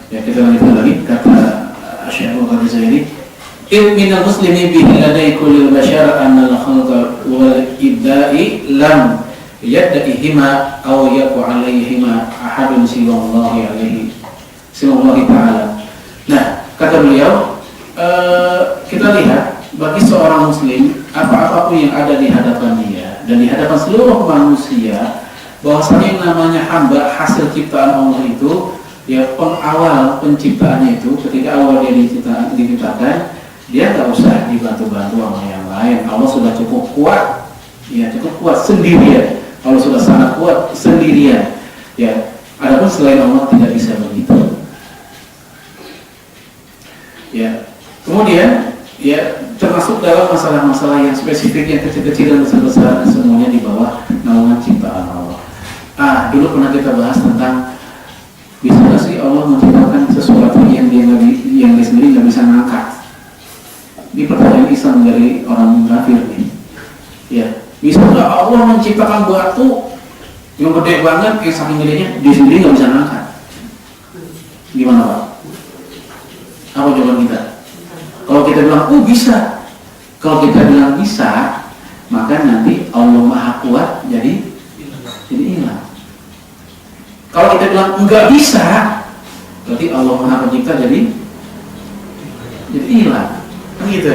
Ya, kita lanjutkan lagi kata Syekh Abdul Qadir Jailani, minal muslimi bihi ladai kulli bashar anna al-khalqa wal ibda'i lam yad'ihima aw yaqu 'alaihima ahadun siwallahi alaihi siwallahi ta'ala. Nah, kata beliau, kita lihat bagi seorang muslim apapun yang ada di hadapan dia dan di hadapan seluruh manusia, bahwasanya yang namanya hamba hasil ciptaan Allah itu, ya pengawal penciptaannya itu ketika awal dia diciptakan, dia nggak usah dibantu-bantu sama yang lain. Allah sudah cukup kuat, ya cukup kuat sendirian. Allah sudah sangat kuat sendirian. Ya, adapun selain Allah tidak bisa begitu. Ya, kemudian ya termasuk dalam masalah-masalah yang spesifik, yang kecil-kecil dan besar-besar, semuanya di bawah naungan ciptaan Allah. Dulu pernah kita bahas tentang bisa nggak sih Allah menciptakan sesuatu yang dia sendiri nggak bisa ngangkat. Ini pertanyaan Islam dari orang kafir nih. Ya, bisa nggak Allah menciptakan batu yang gede banget, yang saking gedenya dia sendiri nggak bisa ngangkat? Gimana Pak? Apa jawaban kita? Kalau kita bilang, bisa. Kalau kita bilang bisa, maka nanti Allah Maha Kuat jadi hilang. Kalau kita bilang enggak bisa, berarti Allah Maha Pencipta jadi hilang. Kan gitu.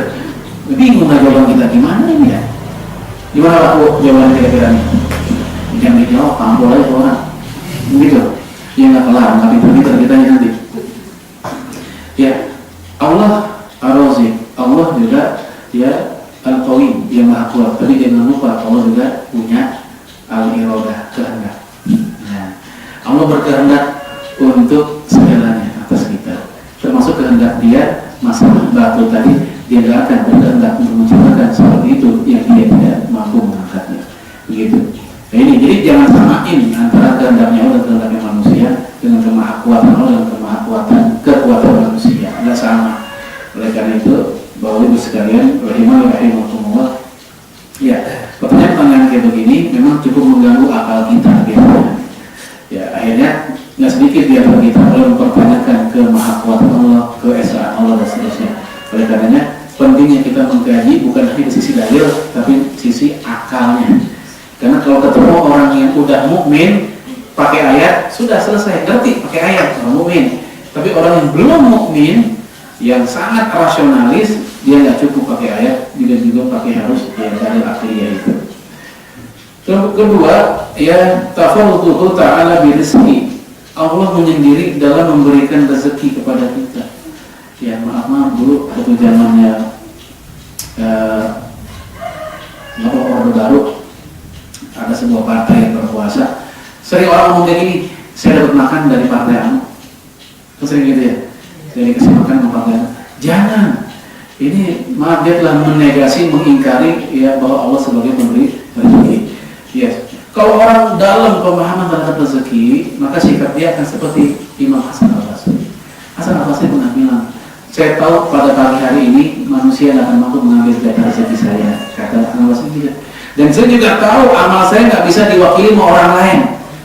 Bingung lah jawaban kita, gimana ini ya? Gimana Pak jawaban kira-kira nih? Jangan dijawab, tampol aja orang. Begitu. Ya nggak kelar, tapi pintar kita nanti. Ya, Allah Ar-Razik, Allah juga ya Al-Qawi, yang Maha Kuat. Tapi jangan lupa Allah juga punya Al-Iradah, kehendak. Nah, Allah berkehendak untuk segalanya atas kita, termasuk kehendak dia masalah batu tadi. Dia tidak akan berkehendak untuk menciptakan seperti itu yang dia tidak mampu mengangkatnya. Begitu. Nah ini, jadi jangan samain antara kehendaknya Allah dan kehendaknya manusia dengan kemahakuatan Allah dan kekuatan manusia. Tidak sama. Oleh karena itu, Bapak Ibu sekalian, rahimahullah, ya, pertanyaan kayak begini memang cukup mengganggu akal kita, gitu. Ya, akhirnya nggak sedikit dia kita kalau mempertanyakan kemahakuatan Allah, keesaan Allah dan seterusnya. Oleh karenanya pentingnya kita mengkaji bukan hanya di sisi dalil, tapi sisi akalnya. Karena kalau ketemu orang yang udah mukmin pakai ayat sudah selesai, ngerti pakai ayat orang mukmin. Tapi orang yang belum mukmin, yang sangat rasionalis, dia nggak cukup pakai ayat, dia juga pakai harus ya dalil akliyah itu. Kedua, ya tafadhuhu ta'ala birizqi. Allah menyendiri dalam memberikan rezeki kepada kita. Ya maaf dulu waktu zamannya Orde Baru, ada sebuah partai yang berkuasa, sering orang ngomong kayak gini, saya dapat makan dari partai anu. Sering gitu ya, saya dikasih makan sama partai anu. Jangan, ini maaf dia telah menegasi, mengingkari ya bahwa Allah sebagai pemberi rezeki. Yes. Kalau orang dalam pemahaman terhadap rezeki, maka sikap dia akan seperti Imam Hasan Al-Basri. Hasan Al-Basri pernah bilang, saya tahu pada pagi hari ini manusia tidak akan mampu mengambil jatah rezeki saya, kata Al-Basri juga. Dan saya juga tahu amal saya nggak bisa diwakili sama orang lain.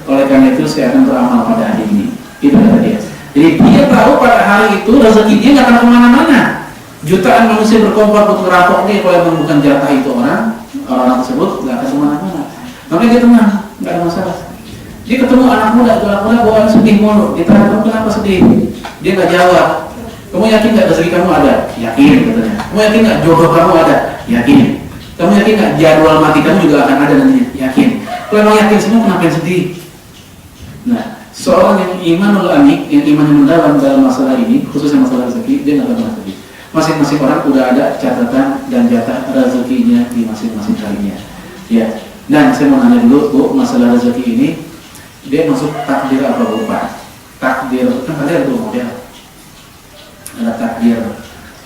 Oleh karena itu saya akan beramal pada hari ini. Itu kata dia. Jadi dia tahu pada hari itu rezeki dia nggak akan kemana-mana. Jutaan manusia berkompor untuk merampok dia, kalau memang bukan jatah itu orang tersebut nggak akan kemana-mana. Makanya dia tenang, nggak ada masalah. Dia ketemu anak muda bawa sedih mulu. Dia tanya, kenapa sedih? Dia nggak jawab. Kamu yakin nggak rezeki kamu ada? Yakin katanya. Kamu yakin nggak jodoh kamu ada? Yakin. Kamu yakin nggak jadwal mati kamu juga akan ada nantinya? Yakin. Kalau memang yakin semua, kenapa yang sedih? Nah, seorang yang imanul amik, yang iman yang mendalam dalam masalah ini, khususnya masalah rezeki, dia nggak akan pernah sedih. Masing-masing orang udah ada catatan dan jatah rezekinya di masing-masing kalinya. Ya. Dan saya mau nanya dulu, Bu, masalah rezeki ini, dia masuk takdir apa Bu Pak? Takdir, kan ada dua model. Ada takdir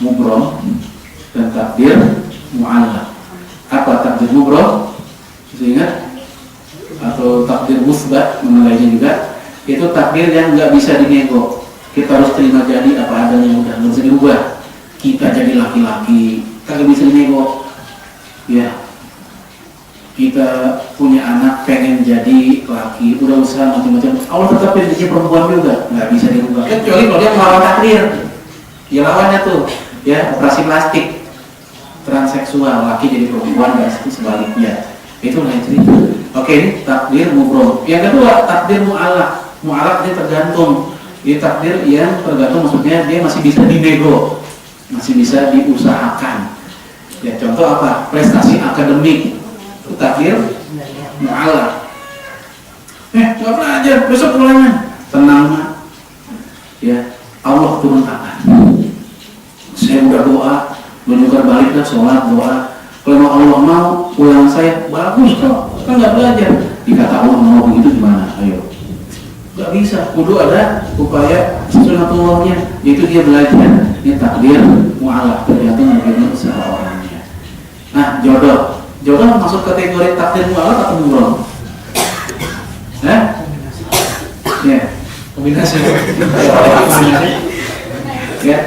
mubrom dan takdir mu'allaq. Apa takdir mubrom? Bisa ingat? Atau takdir musbat, menilainya juga. Itu takdir yang nggak bisa dinego. Kita harus terima jadi apa adanya, udah nggak bisa diubah. Kita jadi laki-laki, kagak bisa dinego. Ya. kita punya anak pengen jadi laki, udah usaha macam-macam, Allah tetapin dia perempuan juga, nggak bisa dirubah. Kecuali kalau dia melawan takdir, dia lawannya tuh, ya operasi plastik, transseksual, laki jadi perempuan, nggak sebaliknya. Itu lain cerita. Oke, ini takdir mubrom. Yang kedua, takdir mu'alak. Mu'alak dia tergantung. Ini takdir yang tergantung, maksudnya dia masih bisa dinego, masih bisa diusahakan. Ya contoh apa? Prestasi akademik itu takdir mu'alak. Nggak belajar, besok ulangan. Tenang mah. Ya Allah turun tangan. Saya udah doa, menukar balik dan sholat doa. Kalau Allah mau ulang saya bagus kok, kan nggak belajar. Dikata Allah mau begitu gimana? Ayo. Gak bisa, kudu ada upaya sunatullahnya, yaitu dia belajar. Ini takdir mu'alak, tergantung bagaimana usaha orangnya. Nah, jodoh masuk kategori takdir mu'alak atau mubrom? Ya, kombinasi. Ya,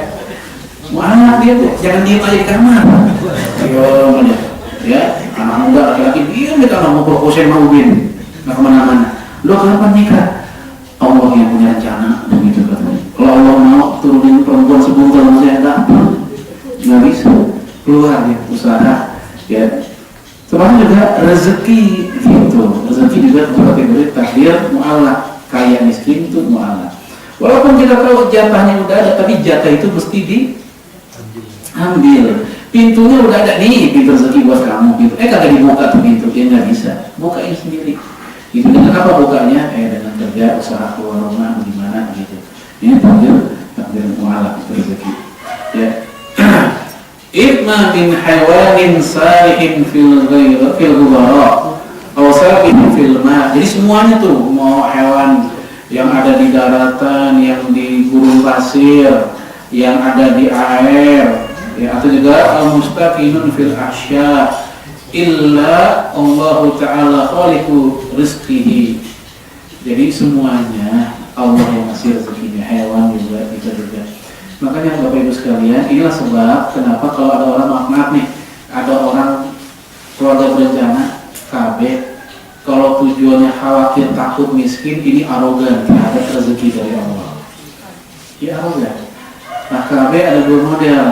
mu'alak dia tuh, jangan diem aja di kamar. Ayo, ya, anak muda laki-laki diem di kamar mau proposen mau ubin, nggak kemana-mana. Lo kapan nikah? Allah yang punya rencana, begitu katanya. Kalau Allah mau turunin perempuan sebungkal saya nggak bisa, keluar ya usaha, ya. Termasuk juga rezeki, gitu. Rezeki juga kategori takdir mu'alak, kaya miskin itu mu'alak. Walaupun kita tahu jatahnya udah ada, tapi jatah itu mesti diambil. Pintunya udah ada nih, pintu rezeki buat kamu, pintu. Kagak dibuka tuh pintu, dia nggak bisa, bukain sendiri. Itu dengan apa bukanya? Dengan kerja, usaha keluar rumah, gimana gitu. Ini takdir mu'alak, itu rezeki. Ya. Itma min hayawanin salihin fil ghubara aw sabihin fil ma. Jadi semuanya tuh, mau hewan yang ada di daratan, yang di gurun pasir, yang ada di air, ya, atau juga al-mustaqinun fil ahsya. Illa Allah Ta'ala khaliqu rizqihi. Jadi semuanya Allah yang ngasih rezekinya, hewan juga, kita juga. Makanya Bapak Ibu sekalian, inilah sebab kenapa kalau ada orang, maaf nih, ada orang keluarga berencana KB, kalau tujuannya khawatir, takut miskin, ini arogan terhadap rezeki dari Allah. Ya arogan. Nah KB ada dua model,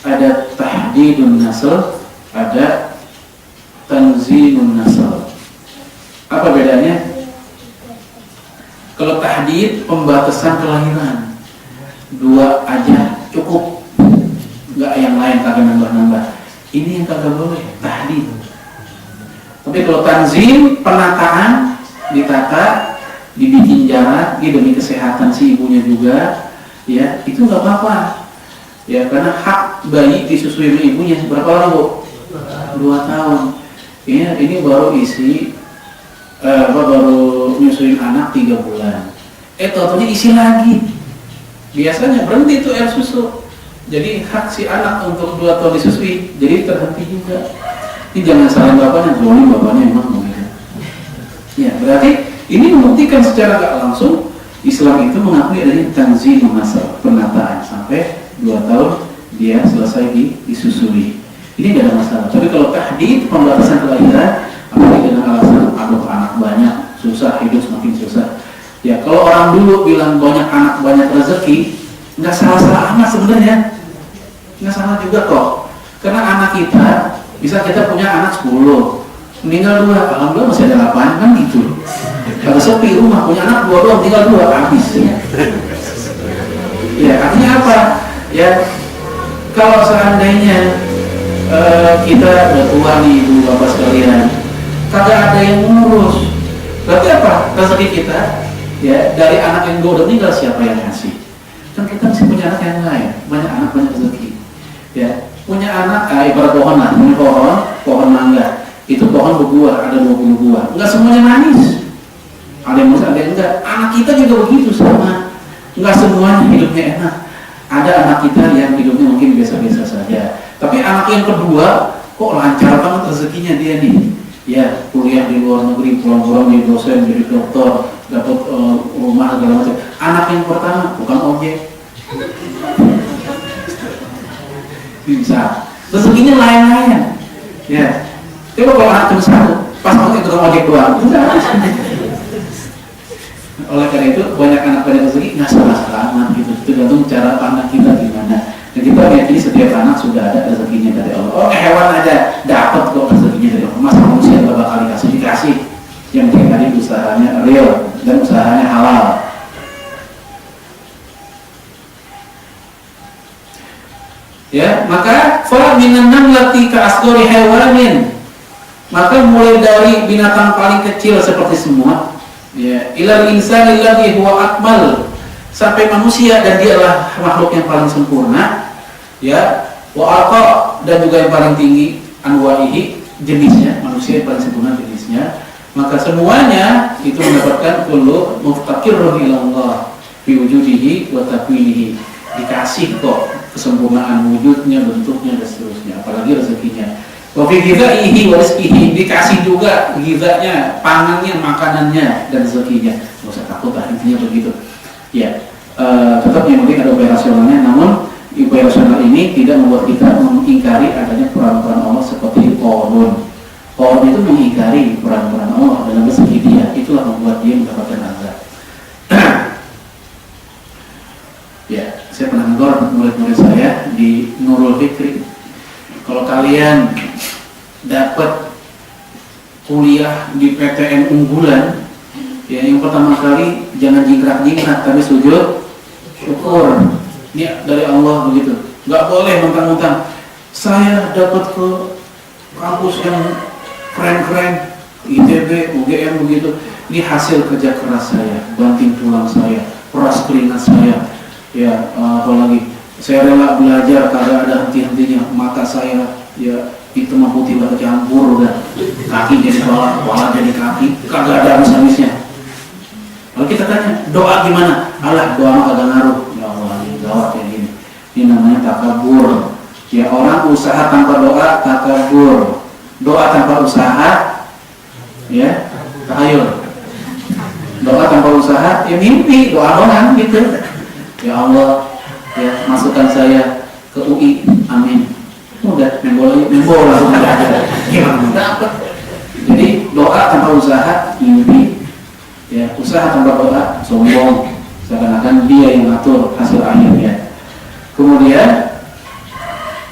ada tahdidun nasl, ada tanzimun nasl. Apa bedanya? Kalau tahdid pembatasan kelahiran, 2 aja cukup, nggak yang lain, kagak nambah-nambah. Ini yang kagak boleh, tahdid. Tapi kalau tanzim, penataan, ditata, dibikin jarak, demi kesehatan si ibunya juga, ya itu nggak apa-apa. Ya karena hak bayi disusui sama ibunya berapa lama Bu? 2 tahun. Ya, ini baru baru nyusuin anak 3 bulan. Totalnya isi lagi. Biasanya berhenti tuh air susu. Jadi hak si anak untuk 2 tahun disusui, jadi terhenti juga. Ini jangan salah bapaknya, bapaknya emang begitu. Ya, berarti ini membuktikan secara gak langsung Islam itu mengakui adanya tanzimun nasl, penataan sampai 2 tahun dia selesai disusui. Ini tidak ada masalah. Tapi kalau tahdid, pembatasan kelahiran, apalagi dengan alasan aduh anak banyak, susah, hidup semakin susah. Ya kalau orang dulu bilang banyak anak banyak rezeki, nggak salah-salah amat sebenarnya, nggak salah juga kok. Karena anak kita, bisa kita punya anak 10, meninggal 2, alhamdulillah masih ada 8 kan gitu. Kalau sepi rumah punya anak 2 doang, tinggal 2 habis. Ya artinya apa? Ya kalau seandainya kita udah tua nih ibu bapak sekalian, kagak ada yang ngurus, berarti apa? Rezeki kita ya dari anak yang udah meninggal siapa yang ngasih? Kan kita masih punya anak yang lain, banyak anak banyak rezeki. Ya punya anak, ibarat pohon lah, punya pohon mangga, itu pohon berbuah, ada 20 buah, nggak semuanya manis, ada yang manis, ada yang enggak. Anak kita juga begitu sama, nggak semuanya hidupnya enak. Ada anak kita yang hidupnya mungkin biasa-biasa saja. Tapi anak yang kedua, kok lancar banget rezekinya dia nih. Ya, kuliah di luar negeri, pulang-pulang jadi dosen, jadi dokter, dapat rumah segala macam. Anak yang pertama bukan objek. Bisa. Rezekinya lain-lain. Ya. Coba kalau anak cuma 1, pas waktu itu tukang ojek doang. Oleh karena itu banyak anak banyak rezeki nggak salah anak gitu, tergantung cara pandang kita gimana. Dan kita meyakini setiap anak sudah ada rezekinya dari Allah. Oh, hewan aja dapat kok rezekinya dari Allah. Masa manusia nggak bakal dikasih. Yang penting tadi usahanya real dan usahanya halal. Ya, maka fa minan namlati ka asghari hayawanin. Maka mulai dari binatang paling kecil seperti semut, ya, ilal insani alladhi huwa akmal, sampai manusia dan dia adalah makhluk yang paling sempurna, ya, wa arqa, dan juga yang paling tinggi anwa'ihi, jenisnya, manusia yang paling sempurna jenisnya. Maka semuanya itu mendapatkan kullu muftaqirun ila Allah bi wujudihi wa takwinihi, dikasih kok kesempurnaan wujudnya, bentuknya dan seterusnya, apalagi rezekinya. Wa fi ghidha'ihi wa rizqihi, dikasih juga ghidhanya, pangannya, makanannya dan rezekinya. Enggak usah takut lah, intinya begitu. Ya, tetap yang penting ada operasionalnya, namun operasional ini tidak membuat kita mengingkari adanya peran-peran Allah seperti Qarun. Qarun itu mengingkari peran-peran Allah dalam rezeki dia, itulah membuat dia mendapatkan azab. Ya, saya pernah ngor murid-murid saya di Nurul Fikri. Kalau kalian dapat kuliah di PTN unggulan, ya yang pertama kali jangan jingkrak-jingkrak tapi sujud syukur. Ini dari Allah begitu. Nggak boleh mentang-mentang saya dapat ke kampus yang keren-keren, ITB, UGM begitu. Ini hasil kerja keras saya, banting tulang saya, peras keringat saya. Ya, apalagi saya rela belajar kagak ada henti-hentinya, mata saya ya hitam putih udah kecampur, udah kaki jadi kepala jadi kaki, kagak ada habis-habisnya. Kalau kita tanya doa gimana, alah doa mah kagak ngaruh. Ya Allah, ini gawat kayak gini. Ini namanya takabur. Ya, orang usaha tanpa doa takabur, doa tanpa usaha ya tahayul, doa tanpa usaha ya mimpi, doa doang gitu. Ya Allah, ya masukkan saya ke UI, amin. Udah, main bola udah ada. Gimana dapat? Jadi doa tanpa usaha mimpi, ya usaha tanpa doa sombong, seakan-akan dia yang ngatur hasil akhirnya. Kemudian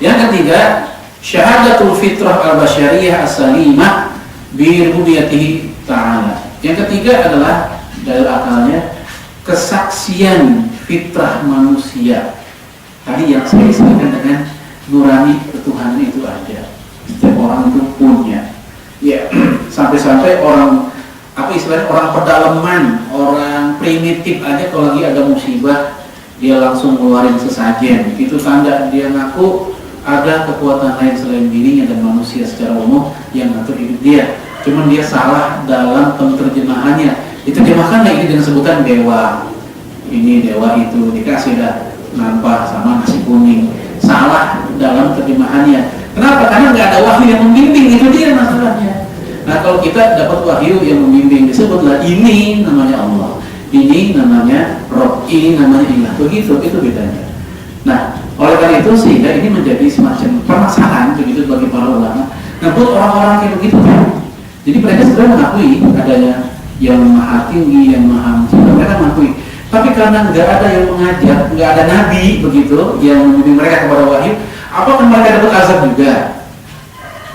yang ketiga, syahadatul fitrah al-basyariyah as-salimah bi rububiyyatihi ta'ala. Yang ketiga adalah dalil akalnya kesaksian fitrah manusia. Tadi yang saya istilahkan dengan nurani ketuhanan itu ada. Setiap orang itu punya. Ya, sampai-sampai orang apa istilahnya orang pedalaman, orang primitif aja kalau lagi ada musibah dia langsung ngeluarin sesajen. Itu tanda dia ngaku ada kekuatan lain selain dirinya dan manusia secara umum yang ngatur hidup dia. Cuman dia salah dalam penerjemahannya. Diterjemahkan ini dengan sebutan dewa. Ini dewa itu dikasih dah nampah sama nasi kuning. Salah dalam terjemahannya. Kenapa? Karena nggak ada wahyu yang membimbing, itu dia masalahnya. Nah, kalau kita dapat wahyu yang membimbing, disebutlah ini namanya Allah, ini namanya Rob, ini namanya Ilah. Begitu, itu bedanya. Nah, oleh karena itu sehingga ini menjadi semacam permasalahan begitu bagi para ulama. Nah, buat orang-orang kayak begitu kan. Jadi mereka sebenarnya mengakui adanya yang maha tinggi, yang maha mencipta, mereka mengakui. Tapi karena nggak ada yang mengajar, nggak ada nabi begitu yang membimbing mereka kepada wahyu, apakah mereka dapat azab juga?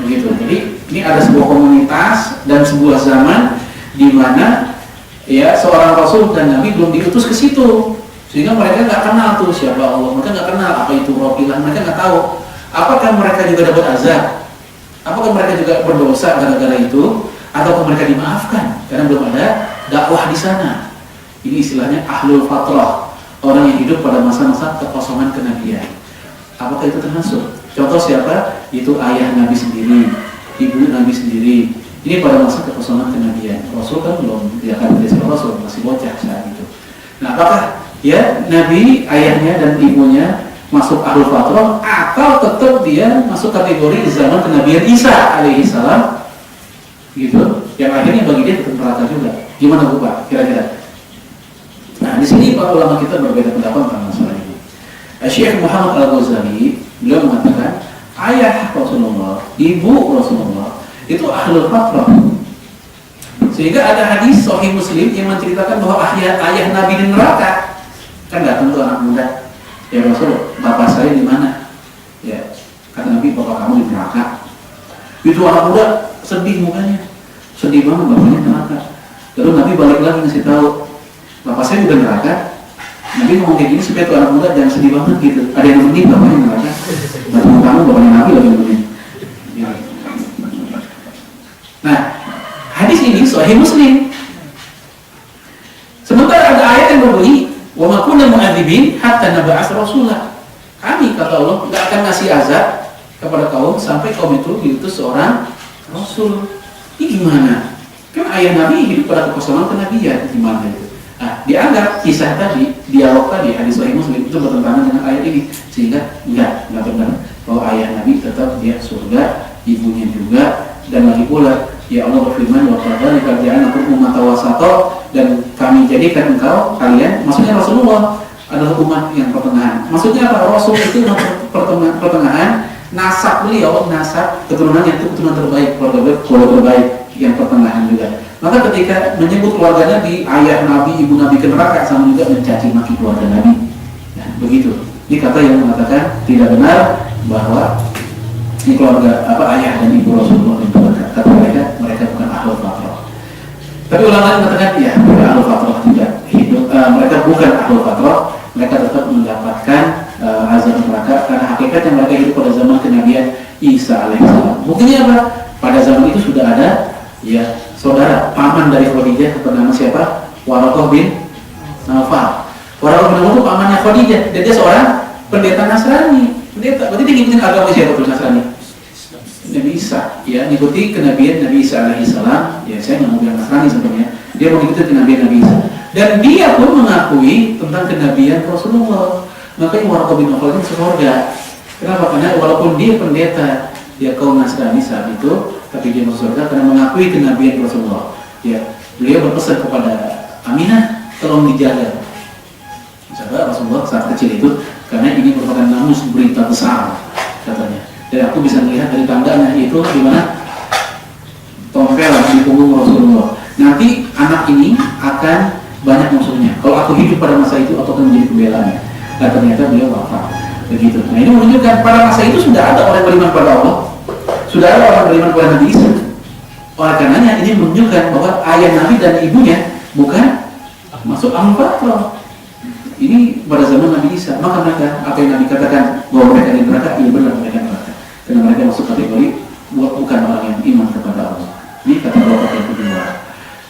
Begitu. Jadi ini ada sebuah komunitas dan sebuah zaman di mana ya seorang rasul dan nabi belum diutus ke situ, sehingga mereka nggak kenal tuh siapa Allah, mereka nggak kenal apa itu Rabbilah, mereka nggak tahu. Apakah mereka juga dapat azab? Apakah mereka juga berdosa gara-gara itu? Atau mereka dimaafkan karena belum ada dakwah di sana? Ini istilahnya ahlul fatrah, orang yang hidup pada masa-masa kekosongan kenabian. Apakah itu termasuk? Contoh siapa? Itu ayah Nabi sendiri, ibu Nabi sendiri. Ini pada masa kekosongan kenabian. Rasul kan belum dia akan menjadi Rasul, masih bocah saat itu. Nah, apakah ya Nabi, ayahnya dan ibunya masuk ahlul fatrah atau tetap dia masuk kategori zaman kenabian Isa alaihissalam gitu? Yang akhirnya bagi dia tetap neraka juga. Gimana Bu Pak? Kira-kira? Nah, di sini para ulama kita berbeda pendapat tentang masalah ini. Syekh Muhammad Al-Ghazali beliau mengatakan ayah Rasulullah, ibu Rasulullah itu ahlul fatrah, Sehingga ada hadis Sahih Muslim yang menceritakan bahwa ayah Nabi di neraka. Kan datang tuh anak muda, ya Rasul, bapak saya di mana? Ya, kata Nabi, bapak kamu di neraka. Itu anak muda sedih mukanya, sedih banget bapaknya neraka. Lalu Nabi balik lagi ngasih tahu, bapak saya udah neraka. Nabi ngomong kayak gini supaya tuh anak muda jangan sedih banget gitu. Ada yang nemenin bapaknya neraka. Bapak kamu bapaknya Nabi lagi nemenin. Ya. Nah, hadis ini Sahih Muslim. Sementara ada ayat yang berbunyi, wa ma kunna mu'adzibin hatta nab'ats rasulah. Kami, kata Allah, enggak akan ngasih azab kepada kaum sampai kaum itu diutus seorang rasul. Ini gimana? Kan ayah Nabi hidup pada kekosongan kenabian, gimana itu? Nah, dianggap kisah tadi, dialog tadi, hadis Sahih Muslim itu bertentangan dengan ayat ini, sehingga enggak benar bahwa ayah Nabi tetap dia surga, ibunya juga, dan lagi pula ya Allah berfirman, wa kadzalika ja'alnakum ummatan wasata, dan kami jadikan engkau kalian, maksudnya Rasulullah adalah umat yang pertengahan. Maksudnya apa? Rasul itu pertengahan, nasab beliau, nasab keturunannya itu keturunan terbaik, keluarga terbaik yang pertengahan juga. Maka ketika menyebut keluarga Nabi, ayah Nabi, ibu Nabi ke neraka, sama juga mencaci maki keluarga Nabi. Ya, begitu. Ini kata yang mengatakan tidak benar bahwa ini keluarga ayah dan ibu Rasulullah itu kata mereka bukan ahlul fatrah. Tapi ulama lain mengatakan ya, mereka ahlul fatrah tidak hidup, mereka bukan ahlul fatrah, mereka tetap mendapatkan azab neraka karena hakikatnya mereka hidup pada zaman kenabian Isa alaihissalam. Buktinya apa? Pada zaman itu sudah ada ya saudara paman dari Khadijah bernama siapa? Waraqah bin Nawfal. Waraqah bin Nawfal itu pamannya Khadijah dan dia seorang pendeta Nasrani. Pendeta, berarti dia ngikutin agama siapa tuh Nasrani? Nabi Isa, ya, ngikuti kenabian Nabi Isa alaihissalam. Ya, saya nggak mau bilang Nasrani sebenarnya. Dia mengikuti kenabian Nabi Isa. Dan dia pun mengakui tentang kenabian Rasulullah. Makanya Waraqah bin Nawfal itu surga. Kenapa? Karena walaupun dia pendeta, dia kaum Nasrani saat itu, tapi dia masuk surga karena mengakui kenabian Rasulullah. Ya, beliau berpesan kepada Aminah, tolong dijaga. Misalnya Rasulullah saat kecil itu, karena ini merupakan namus berita besar, katanya. Dan aku bisa melihat dari tandanya itu di mana tompel di punggung Rasulullah. Nanti anak ini akan banyak musuhnya. Kalau aku hidup pada masa itu, aku akan menjadi pembelanya. Dan ternyata beliau wafat. Begitu. Nah, ini menunjukkan pada masa itu sudah ada orang beriman pada Allah, sudah ada orang beriman kepada Nabi Isa. Oleh karenanya ini menunjukkan bahwa ayah Nabi dan ibunya bukan masuk ahlul fatrah. Ini pada zaman Nabi Isa. Maka mereka, apa yang Nabi katakan bahwa mereka di neraka, iya benar mereka neraka. Karena mereka masuk kategori bukan orang yang iman kepada Allah. Ini kata kelompok yang kedua.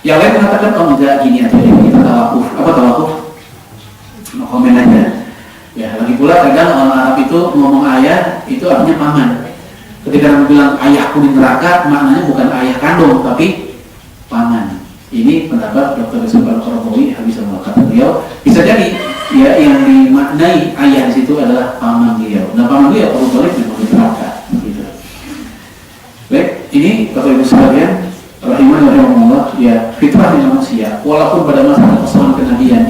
Yang lain mengatakan oh enggak gini atau ini, kita tawakuf. Apa tawakuf? Komen aja. Ya, lagi pula kadang orang Arab itu ngomong ayah itu artinya paman. Ketika Nabi bilang ayahku di neraka, maknanya bukan ayah kandung tapi paman. Ini pendapat Dr. Yusuf Al-Qaradawi habis kata beliau. Bisa jadi ya yang dimaknai ayah di situ adalah paman beliau. Nah, paman beliau Abu Thalib memang di neraka. Gitu. Baik, ini Bapak Ibu sekalian, rahimahullah, ya fitrahnya manusia. Walaupun pada masa kekosongan kenabian,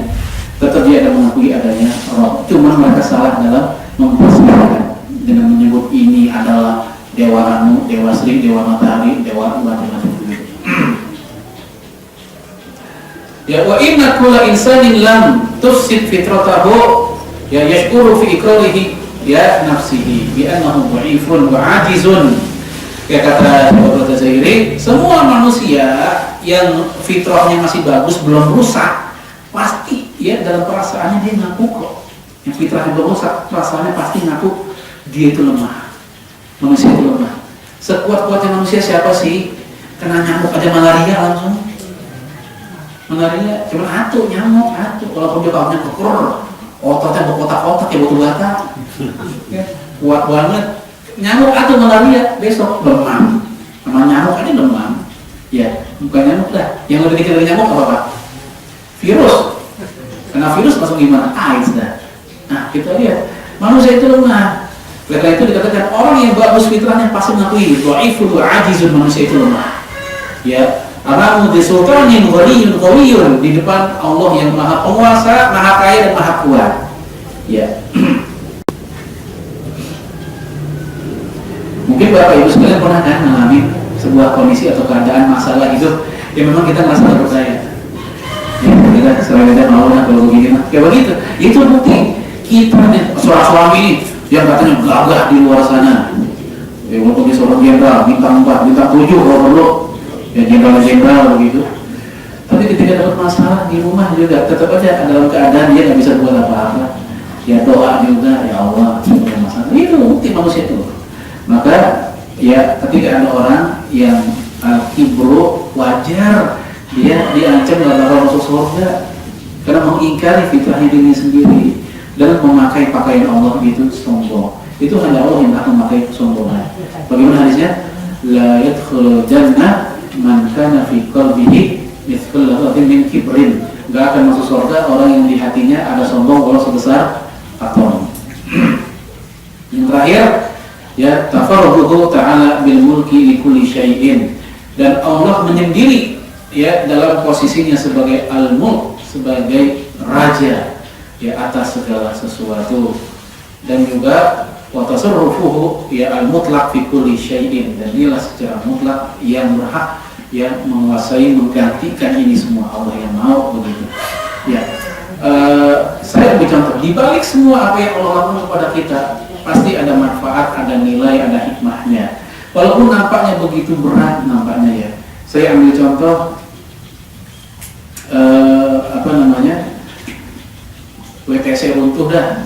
tetap dia ada mengakui adanya roh. Cuma mereka salah dalam mempersiapkan dengan menyebut ini adalah dewa Anu, dewa Sri, dewa Matahari, dewa macam-macam begitu. Ya wa inna kulla insanin lam tufsid fitratahu ya yashkuru fi iqrarihi ya nafsihi bi annahu dha'ifun wa 'ajizun. Ya kata Bapak Zairi, semua manusia yang fitrahnya masih bagus, belum rusak, pasti ya dalam perasaannya dia ngaku kok. Yang fitrahnya belum rusak, perasaannya pasti ngaku dia itu lemah. Manusia itu lemah. Sekuat-kuatnya manusia siapa sih? Kena nyamuk aja malaria langsung. Malaria cuma atu nyamuk, atu. Kalau dia kawannya kekur, ototnya berkotak-kotak ya batu bata. Ya, kuat banget. Nyamuk atu malaria, besok demam. Sama nyamuk aja demam. Ya, bukan nyamuk dah. Yang lebih dikit dari nyamuk apa Pak? Virus. Karena virus masuk gimana? AIDS dah. Nah, kita lihat manusia itu lemah. Oleh karena itu dikatakan orang yang bagus fitrahnya pasti mengakui dhaifun wa ajizun, manusia itu lemah. Ya, karena di sultanin ghaniyun qawiyun, di depan Allah yang maha penguasa, maha kaya dan maha kuat. Ya. Mungkin Bapak Ibu sekalian pernah kan mengalami sebuah kondisi atau keadaan masalah hidup Ya memang kita merasa nggak percaya. Ya kita selain kita mau lah kalau begini mah. Kayak begitu. Itu bukti kita nih seorang suami ini yang katanya gagah di luar sana. Ya walaupun dia seorang jenderal, bintang 4, bintang 7 kalau perlu. Ya jenderal begitu. Tapi ketika dapat masalah di rumah juga tetap aja dalam keadaan dia nggak bisa buat apa-apa. Ya doa juga, ya Allah, punya masalah. Itu bukti manusia itu. Maka ya ketika ada orang yang kibro, wajar dia diancam dalam bakal masuk surga karena mengingkari fitrahnya diri sendiri dan memakai pakaian Allah gitu sombong. Itu hanya Allah yang akan memakai kesombongan. Bagaimana hadisnya? La yadkhulul jannah man kana fi qalbihi mithqal dzarratin min kibrin. Enggak akan masuk surga orang yang di hatinya ada sombong walau sebesar atom. Yang terakhir ya tafarruhu ta'ala bil mulki li kulli syai'in, dan Allah menyendiri ya dalam posisinya sebagai al-mulk, sebagai raja ya atas segala sesuatu, dan juga wa tasarrufuhu ya al-mutlaq fi kulli syai'in, dan dialah secara mutlak yang berhak yang menguasai menggantikan ini semua, Allah yang mau begitu. Ya. Saya ambil contoh, di balik semua apa yang Allah lakukan kepada kita pasti ada manfaat, ada nilai, ada hikmahnya. Walaupun nampaknya begitu berat nampaknya ya. Saya ambil contoh WTC runtuh dah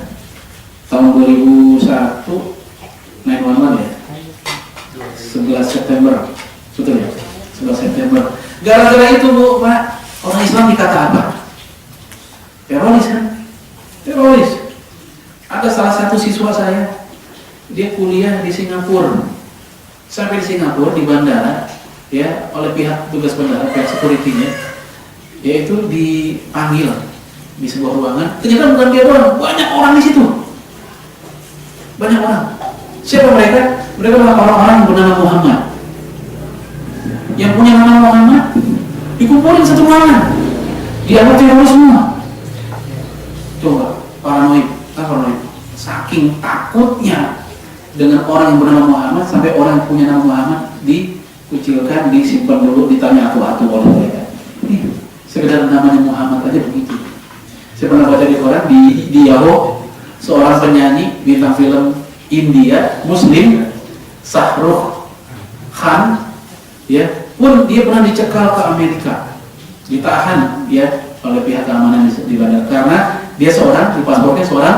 tahun 2001 9/11 ya, 11 September, betul ya, 11 September. Gara-gara itu Bu, Pak, orang Islam dikata apa? Teroris kan? Teroris. Ada salah satu siswa saya, dia kuliah di Singapura. Sampai di Singapura di bandara, ya oleh pihak tugas bandara, pihak security-nya, yaitu dipanggil di sebuah ruangan. Ternyata bukan dia doang, banyak orang di situ. Banyak orang. Siapa mereka? Mereka adalah orang-orang yang bernama Muhammad. Yang punya nama Muhammad dikumpulin satu ruangan. Dianggap teroris semua. Coba, paranoid, saking takutnya dengan orang yang bernama Muhammad sampai orang yang punya nama Muhammad dikucilkan, disimpan dulu, ditanya atu-atu oleh mereka. Ini sekedar namanya Muhammad aja begitu. Saya pernah baca di koran di Yahoo, seorang penyanyi bintang film India Muslim, Shahrukh Khan, ya pun dia pernah dicekal ke Amerika, ditahan ya oleh pihak keamanan di bandara karena dia seorang, di paspornya seorang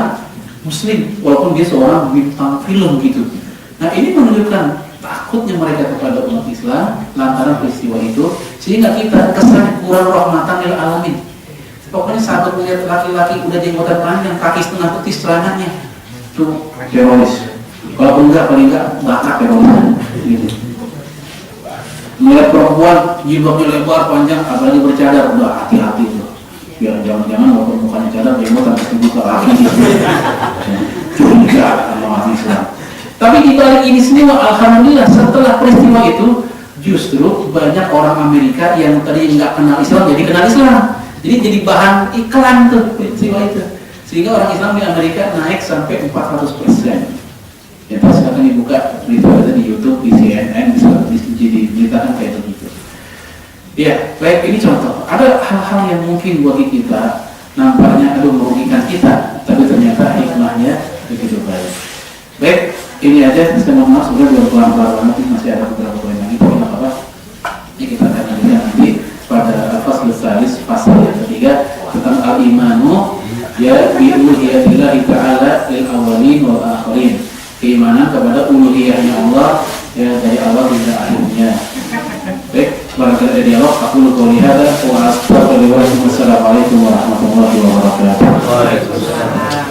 Muslim, walaupun dia seorang bintang film gitu. Nah ini menunjukkan takutnya mereka kepada umat Islam lantaran peristiwa itu, sehingga kita kesannya kurang rahmatan lil alamin. Pokoknya sahabat melihat laki-laki udah jenggotan panjang, kaki setengah putih celananya, itu teroris. Walaupun paling enggak bakar teroris gitu. Melihat perempuan jilbabnya lebar panjang, apalagi bercadar, udah hati-hati tuh. Biar jangan-jangan walaupun mukanya cadar jenggotan terus dibuka lagi gitu. Curiga sama orang Islam. Tapi di balik ini semua, alhamdulillah setelah peristiwa itu justru banyak orang Amerika yang tadi nggak kenal Islam jadi kenal Islam. Jadi bahan iklan tuh peristiwa itu. Sehingga orang Islam di Amerika naik sampai 400%. Ya silakan dibuka berita di YouTube, di CNN, di beritakan kayak begitu. Ya, baik, ini contoh. Ada hal-hal yang mungkin bagi kita nampaknya merugikan kita, tapi ternyata hikmahnya begitu baik. Baik, ini aja. Saya mohon maaf sudah belum kelar-kelar banget, masih ada beberapa poin lagi. Tapi nggak apa-apa. Ini kita akan lihat nanti pada fasal salis, pasal yang ketiga tentang al-imanu ya bi'uluhiyyatillahi ta'ala lil awwalin wal akhirin. Keimanan kepada uluhiyahnya Allah ya dari awal hingga akhirnya. Baik, barangkali ada dialog. Aku qouli hadza wa astaghfirullahaladzim. Wassalamualaikum warahmatullahi wabarakatuh. Waalaikumsalam.